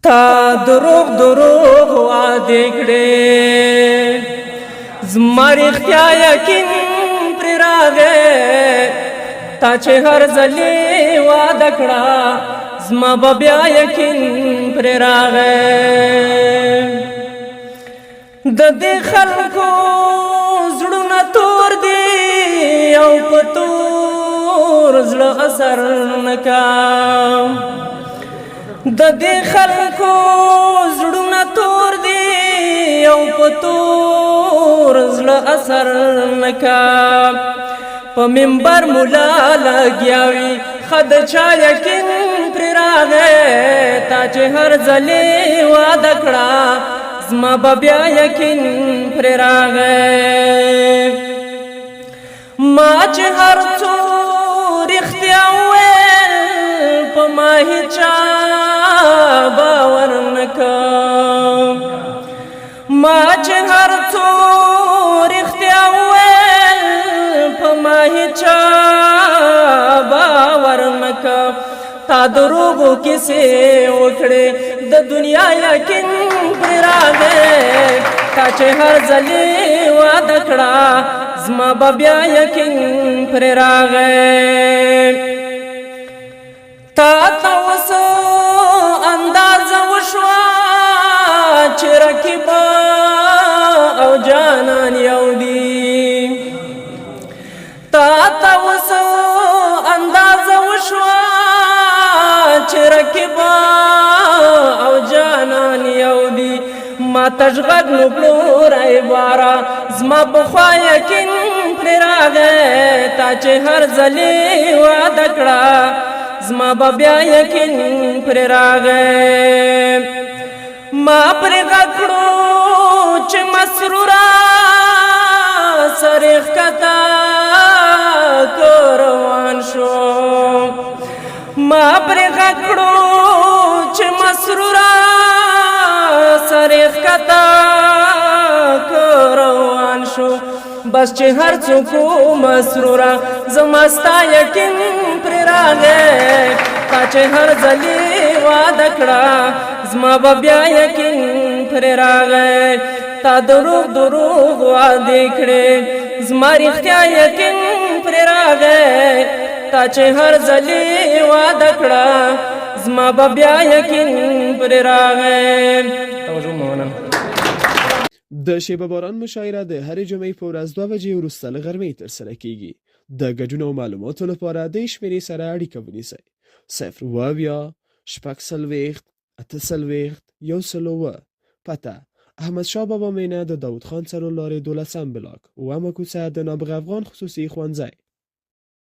تا دروغ دروغ وعدې کړې زما رښتیا یقین پرې راغی تا چې هر ځلې وعده کړه زما به بیا یقین پرې راغی د دې خلکو زړونه تور دي او په تور زړه اثر نه کا د دې خلکو زړونه تور دي او په تور زړه اثر نه کا په منبر مولا لګیا وي ښه د چا یقین پرې راغی تا چې هر ځلې وعده کړه زما به بیا یقین پرې راغی ما چې هر څو رښتیا وویل په ما هېچا باور نه کړ ما چې هر څو رښتیا وویل په ما هېچا باور نه کړ تا دروغو کیسې وکړې د دنیا یقین پرې راغی تا چې هر ځلې وعده کړه زما به بیا یقین پرې راغی تا ته اوس اندازه وشوه چې رقیبه او جانان یو دي تا ته اوس اندازه وشوه چې رقیبه او جانان یو دي ما تشغد نو پلوری بارا زما پخوا یقین پرې راغی تا چې هر ځلې وعده کړه زما به بیا یقین پرې راغی ما پرې غږ کړو چې مسروره سر یې ښکته که روان شو ما پرې غږ کړو چې مسروره سر یې ښکته که روان شو بس چې هر څوک مسروره زما ستا یقین پرې راغی تا چې هر ځلې وعده کړه زما به بیا یقین پرې راغی تا دروغ دروغ وعدې کړې زما رښتیا یقین پرې راغی تا چې هر ځلې وعده کړه زما به بیا یقین پرې راغی. توجه ممنون. د شیبه باران مشاعره د هرې جمعې په ورځ 2 بجې وروسته له غرمې ترسره کیږي. د ګډون او معلوماتو لپاره د شمیرې سره اړیکه ونیسئ 0 شپږ څلوېښت 8 څلوېښت 102 پته احمدشاه بابا مینه د داود خان څلور لارې 12 بلاک اومه کوڅه د نابغه افغان خصوصي ښوونځی